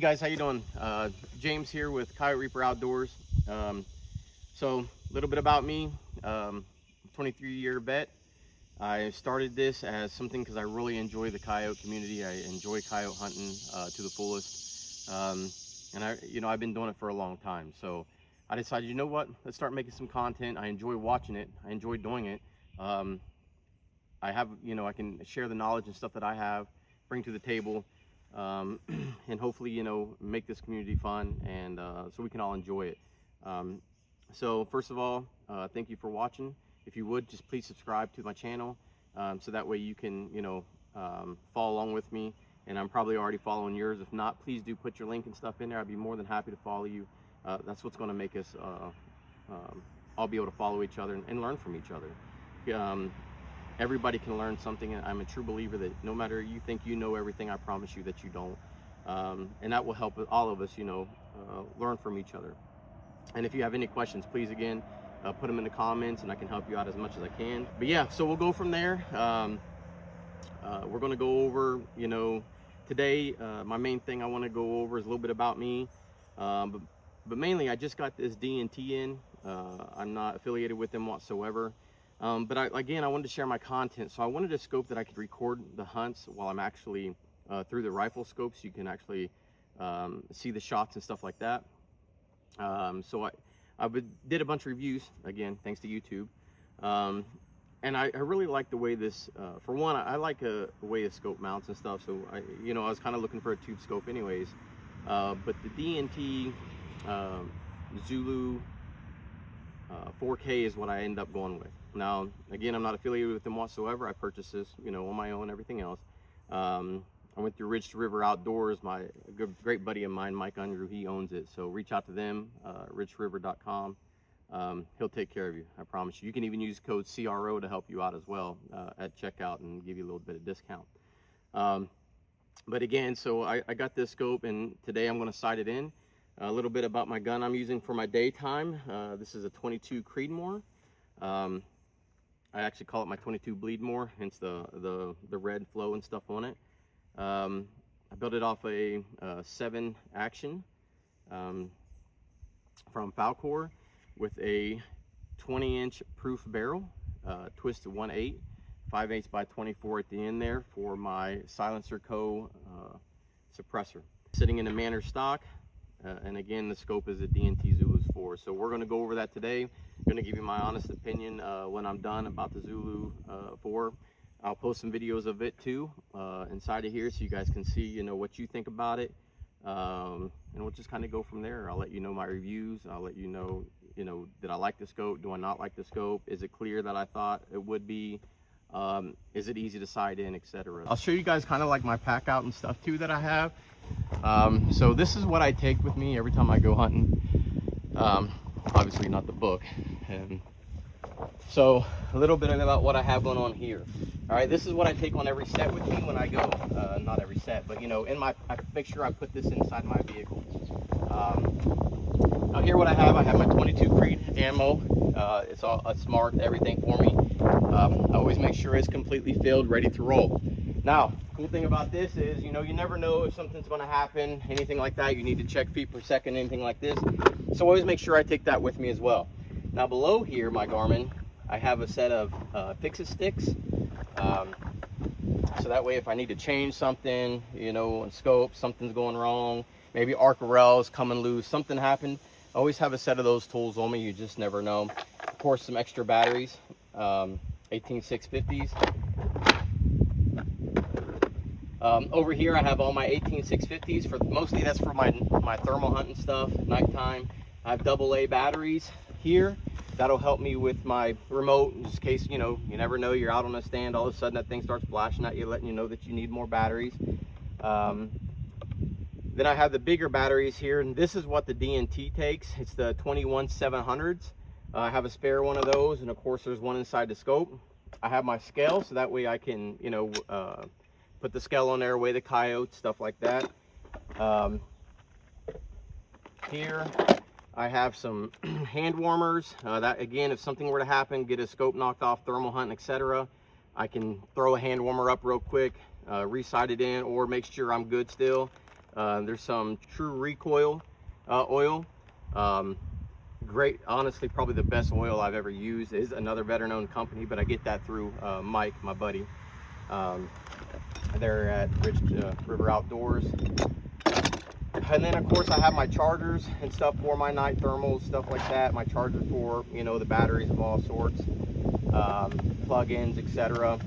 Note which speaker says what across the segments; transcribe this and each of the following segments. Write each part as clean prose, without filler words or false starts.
Speaker 1: guys, how you doing? James here with Coyote Reaper Outdoors. So a little bit about me. 23-year vet. I started this as something because I really enjoy the coyote community. I enjoy coyote hunting to the fullest, and I've been doing it for a long time. So I decided, you know what? Let's start making some content. I enjoy watching it. I enjoy doing it. I have, I can share the knowledge and stuff that I have, bring to the table. And hopefully, make this community fun and so we can all enjoy it. So first of all, thank you for watching. If you would, just please subscribe to my channel so that way you can, follow along with me. And I'm probably already following yours. If not, please do put your link and stuff in there. I'd be more than happy to follow you. That's what's going to make us all be able to follow each other and learn from each other. Everybody can learn something, and I'm a true believer that no matter you think you know everything, I promise you that you don't. And that will help all of us, learn from each other. And if you have any questions, please again, put them in the comments and I can help you out as much as I can. But yeah, so we'll go from there. We're gonna go over, today, my main thing I wanna go over is a little bit about me. But mainly I just got this DNT in. I'm not affiliated with them whatsoever. But I wanted to share my content. So I wanted a scope that I could record the hunts while I'm actually through the rifle scope, so you can actually see the shots and stuff like that. So I did a bunch of reviews, again, thanks to YouTube. And I really like the way this, for one, I like the way the scope mounts and stuff. So I was kind of looking for a tube scope anyways. But the DNT Zulu 4K is what I end up going with. Now, again, I'm not affiliated with them whatsoever. I purchased this, on my own, everything else. I went through Ridge to River Outdoorz. My great buddy of mine, Mike Unruh, he owns it. So reach out to them, ridgeriver.com. He'll take care of you, I promise you. You can even use code CRO to help you out as well at checkout and give you a little bit of discount. But again, so I got this scope, and today I'm going to sight it in. A little bit about my gun I'm using for my daytime. This is a 22 Creedmoor. I actually call it my 22 Bleedmore, hence the red flow and stuff on it. I built it off a 7 action from Falcor with a 20-inch proof barrel, twist 1/8, 5/8 by 24 at the end there for my Silencer Co. suppressor. Sitting in a Manor stock. And again, the scope is a DNT ZULUS 4. So we're going to go over that today. I'm going to give you my honest opinion when I'm done about the Zulu 4. I'll post some videos of it too inside of here so you guys can see, what you think about it. And we'll just kind of go from there. I'll let you know my reviews. I'll let you know, did I like the scope? Do I not like the scope? Is it clear that I thought it would be? Is it easy to sight in, etc. I'll show you guys kind of like my pack out and stuff too that I have. So this is what I take with me every time I go hunting. Obviously not the book. And so a little bit about what I have going on here. All right, this is what I take on every set with me when I go. Not every set, but I make sure I put this inside my vehicle. Now here what I have my 22 Creed ammo. It's marked, everything for me. I always make sure it's completely filled, ready to roll. Now, cool thing about this is, you never know if something's going to happen, anything like that. You need to check feet per second, anything like this. So always make sure I take that with me as well. Now below here, my Garmin, I have a set of fix-it sticks. So that way if I need to change something, in scope, something's going wrong, maybe arc rails coming loose, something happened, I always have a set of those tools on me. You just never know. Of course, some extra batteries, 18650s. Over here I have all my 18650s. Mostly that's for my thermal hunting stuff, nighttime. I have AA batteries here. That'll help me with my remote, in case, you never know, you're out on a stand, all of a sudden that thing starts flashing at you, letting you know that you need more batteries. Then I have the bigger batteries here, and this is what the DNT takes. It's the 21-700s. I have a spare one of those, and of course there's one inside the scope. I have my scale, so that way I can, put the scale on there, weigh the coyote, stuff like that. Here I have some hand warmers. That again, if something were to happen, get a scope knocked off, thermal hunting, etc., I can throw a hand warmer up real quick, re-sight it in, or make sure I'm good still. There's some True Recoil oil. Great, honestly, probably the best oil I've ever used. It is another veteran-owned company, but I get that through Mike, my buddy. They're at Rich River Outdoors. And then of course I have my chargers and stuff for my night thermals, stuff like that. My chargers for, you know, the batteries of all sorts, plug-ins, etc.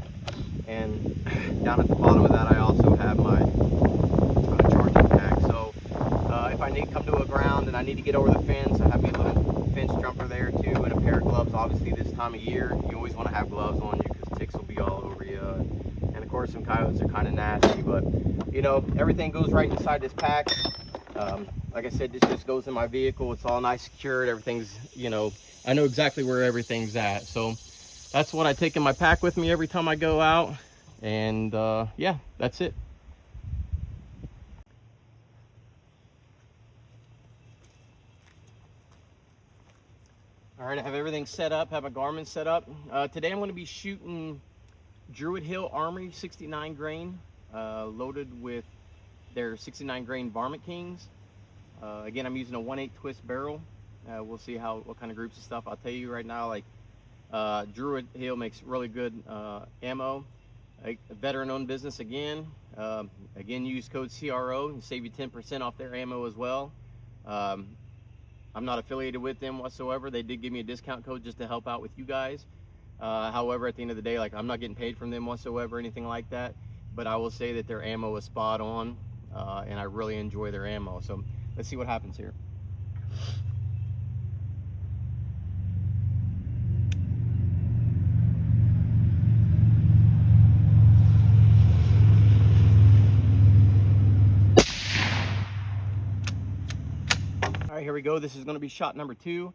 Speaker 1: And down at the bottom of that I also have my charging pack. So if I need to come to a ground and I need to get over the fence, I have my little fence jumper there too, and a pair of gloves. Obviously this time of year you always want to have gloves on you because ticks will be all over you. And of course some coyotes are kind of nasty, but you know, everything goes right inside this pack. Like I said, this just goes in my vehicle. It's all nice, secured. Everything's, you know, I know exactly where everything's at. So that's what I take in my pack with me every time I go out. And yeah, that's it. All right, I have everything set up, have my Garmin set up. Today I'm going to be shooting Druid Hill Armory 69 grain, loaded with their 69 grain Varmint Kings. Again, I'm using a 1/8 twist barrel. We'll see what kind of groups of stuff. I'll tell you right now, like Druid Hill makes really good ammo. A veteran-owned business again. Again, use code CRO and save you 10% off their ammo as well. I'm not affiliated with them whatsoever. They did give me a discount code just to help out with you guys. However, at the end of the day, like I'm not getting paid from them whatsoever, anything like that. But I will say that their ammo is spot on, and I really enjoy their ammo. So let's see what happens here. All right, here we go. This is going to be shot number 2.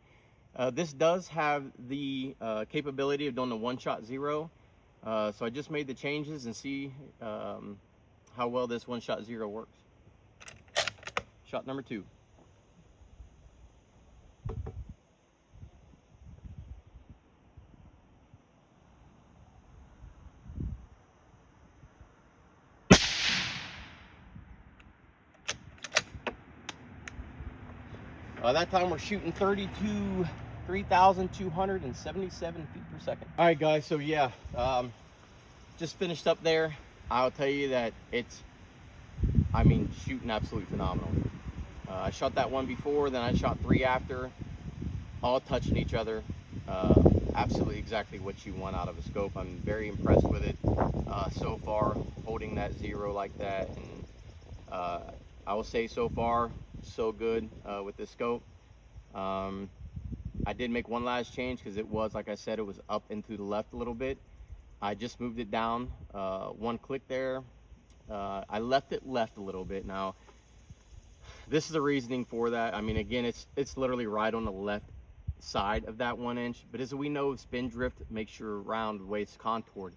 Speaker 1: This does have the capability of doing the one-shot zero. So I just made the changes and see how well this one-shot zero works. Shot number 2. That time we're shooting 3,277 feet per second. All right, guys. So yeah, just finished up there. I'll tell you that it's, I mean, shooting absolutely phenomenal. I shot that one before, then I shot 3 after, all touching each other. Absolutely exactly what you want out of a scope. I'm very impressed with it so far, holding that zero like that. And I will say so far, so good with this scope. I did make one last change because it was, like I said, it was up and to the left a little bit. I just moved it down 1 click there. I left it left a little bit. Now, this is the reasoning for that. I mean, again, it's literally right on the left side of that 1 inch. But as we know, spin drift makes your round the way it's contoured,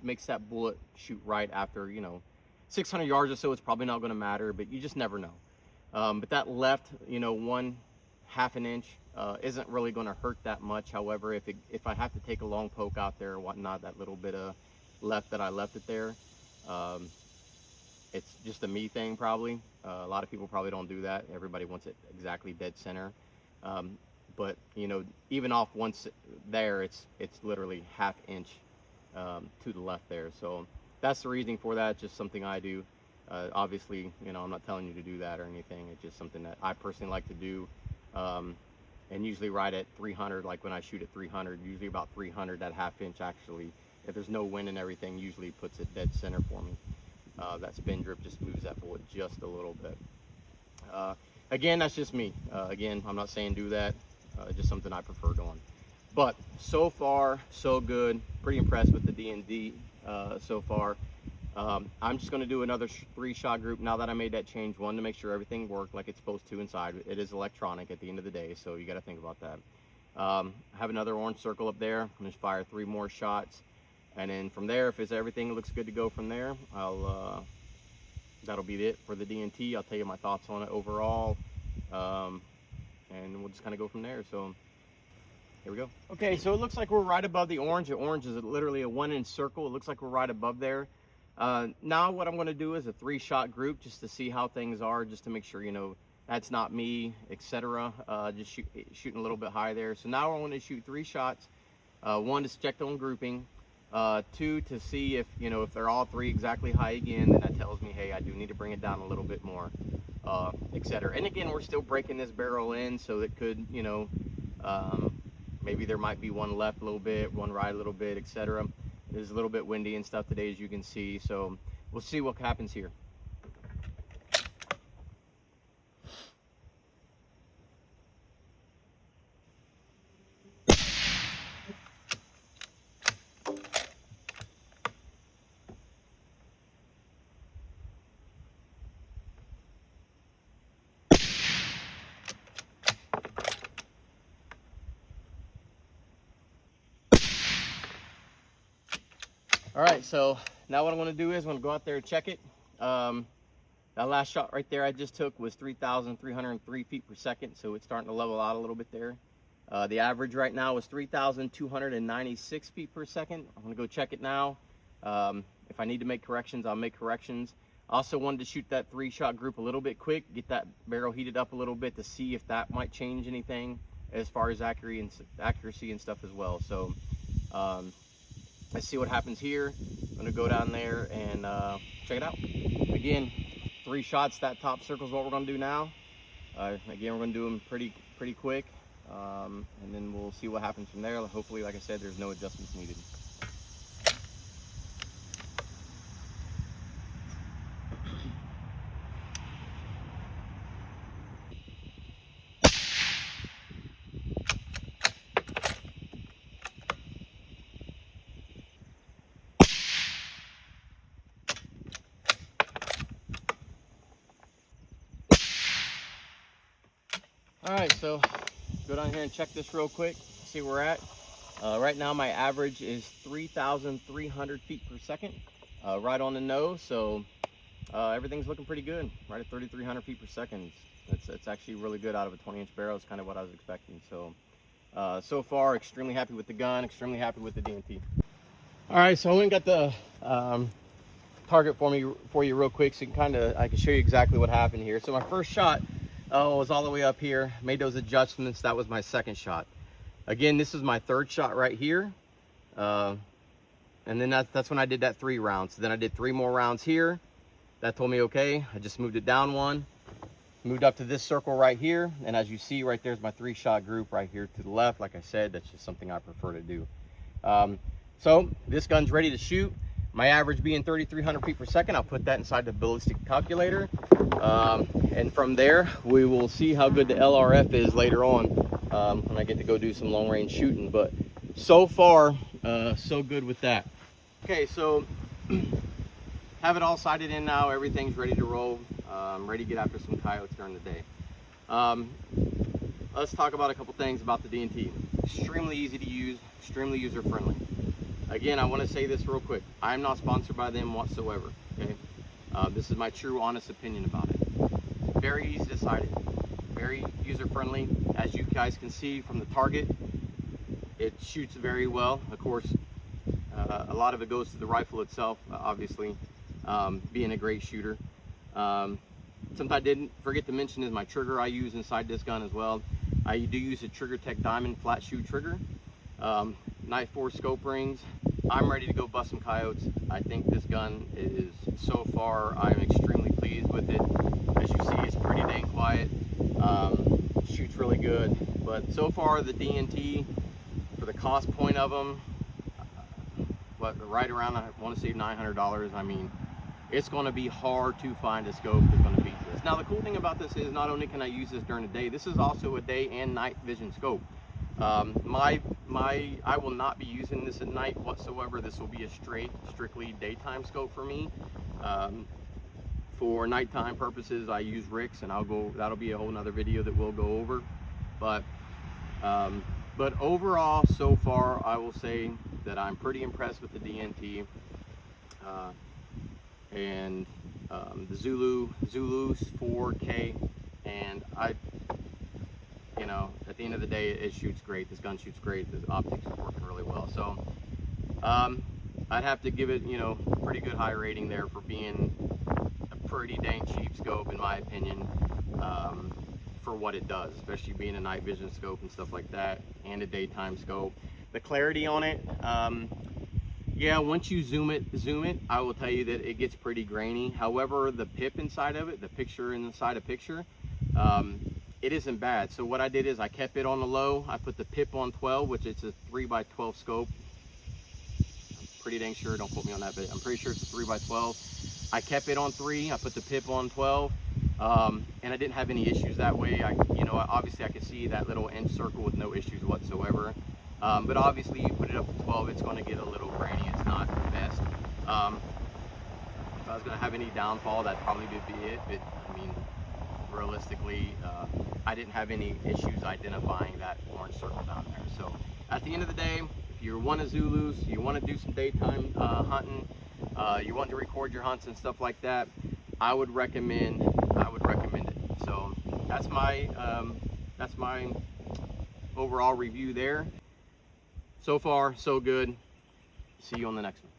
Speaker 1: makes that bullet shoot right after, you know, 600 yards or so. It's probably not going to matter, but you just never know. But that left, you know, 1/2 an inch isn't really going to hurt that much. However, if I have to take a long poke out there or whatnot, that little bit of left that I left it there, it's just a me thing probably. A lot of people probably don't do that. Everybody wants it exactly dead center. But you know, even off once there, it's literally 1/2 inch to the left there. So that's the reasoning for that. It's just something I do. Obviously, you know, I'm not telling you to do that or anything. It's just something that I personally like to do. And usually right at 300, like when I shoot at 300, usually about 300, that 1/2 inch actually, if there's no wind and everything, usually puts it dead center for me. That spin drift just moves that bullet just a little bit. Again, that's just me. Again, I'm not saying do that. Just something I prefer doing. But so far, so good. Pretty impressed with the DNT so far. I'm just going to do another 3-shot group now that I made that change. One, to make sure everything worked like it's supposed to inside. It is electronic at the end of the day, so you got to think about that. I have another orange circle up there. I'm going to fire 3 more shots. And then from there, if everything looks good to go from there, that'll be it for the DNT. I'll tell you my thoughts on it overall. And we'll just kind of go from there. So here we go. Okay, so it looks like we're right above the orange. The orange is literally a 1-inch circle. It looks like we're right above there. Now what I'm going to do is a 3-shot group just to see how things are, just to make sure, you know, that's not me, etc. Just shooting a little bit high there. So now I want to shoot 3 shots. 1 to check on grouping. 2 to see if, you know, if they're all 3 exactly high again, then that tells me, hey, I do need to bring it down a little bit more, etc. And again, we're still breaking this barrel in, so it could, you know, maybe there might be one left a little bit, one right a little bit, etc. It's a little bit windy and stuff today, as you can see, so we'll see what happens here. All right, so now what I'm going to do is I'm going to go out there and check it. That last shot right there I just took was 3,303 feet per second, so it's starting to level out a little bit there. The average right now is 3,296 feet per second. I'm going to go check it now. If I need to make corrections, I'll make corrections. I also wanted to shoot that 3-shot group a little bit quick, get that barrel heated up a little bit to see if that might change anything as far as accuracy and stuff as well. So let's see what happens here. I'm gonna go down there and check it out. Again, 3 shots, that top circle is what we're gonna do now. Again, we're gonna do them pretty quick, and then we'll see what happens from there. Hopefully, like I said, there's no adjustments needed. All right, so go down here and check this real quick, see where we're at. Right now my average is 3,300 feet per second, right on the nose. So everything's looking pretty good, right at 3,300 feet per second. It's actually really good out of a 20-inch barrel. It's kind of what I was expecting. So so far, extremely happy with the gun, extremely happy with the DNT. All right, so I went and got the target for you real quick, so I can show you exactly what happened here. So my first shot was all the way up here, made those adjustments. That was my second shot. Again, this is my 3rd shot right here, and then that's when I did that 3 rounds. So then I did 3 more rounds here. That told me okay. I just moved it down 1, moved up to this circle right here, and as you see right there's my 3-shot group right here to the left. Like I said, that's just something I prefer to do. So this gun's ready to shoot. My average being 3,300 feet per second, I'll put that inside the ballistic calculator. And from there, we will see how good the LRF is later on when I get to go do some long range shooting. But so far, so good with that. Okay, so have it all sighted in now. Everything's ready to roll. I'm ready to get after some coyotes during the day. Let's talk about a couple things about the DNT. Extremely easy to use, extremely user friendly. Again, I want to say this real quick. I'm not sponsored by them whatsoever, okay? This is my true, honest opinion about it. Very easy to sight it, very user-friendly. As you guys can see from the target, it shoots very well. Of course, a lot of it goes to the rifle itself, obviously, being a great shooter. Something I didn't forget to mention is my trigger I use inside this gun as well. I do use a Trigger Tech Diamond flat shoe trigger. Knife 4 scope rings. I'm ready to go bust some coyotes. I think this gun is, so far, I'm extremely pleased with it. As you see, it's pretty dang quiet. Shoots really good. But so far, the DNT, for the cost point of them, right around, I want to say $900. I mean, it's going to be hard to find a scope that's going to beat this. Now, the cool thing about this is not only can I use this during the day, this is also a day and night vision scope. I will not be using this at night whatsoever. This will be a strictly daytime scope for me. For nighttime purposes, I use Rick's, and that'll be a whole nother video that we'll go over. But overall, so far, I will say that I'm pretty impressed with the DNT and the ZULUS 4K, and you know, at the end of the day, it shoots great. This gun shoots great. The optics are working really well. So I'd have to give it, you know, a pretty good high rating there for being a pretty dang cheap scope, in my opinion, for what it does, especially being a night vision scope and stuff like that, and a daytime scope. The clarity on it, yeah, once you zoom it, I will tell you that it gets pretty grainy. However, the pip inside of it, the picture inside a picture, it isn't bad. So what I did is I kept it on the low. I put the pip on 12, which is a 3x12 scope. I'm pretty dang sure, don't quote me on that, but I'm pretty sure it's a 3x12. I kept it on 3, I put the pip on 12, and I didn't have any issues that way. You know, obviously I could see that little inch circle with no issues whatsoever. But obviously you put it up to 12, it's going to get a little grainy. It's not the best. If I was going to have any downfall, that'd probably be it. But I mean, realistically, I didn't have any issues identifying that orange circle down there. So at the end of the day, if you want to Zulus, you want to do some daytime hunting, you want to record your hunts and stuff like that, I would recommend it. So that's my overall review there. So far, so good. See you on the next one.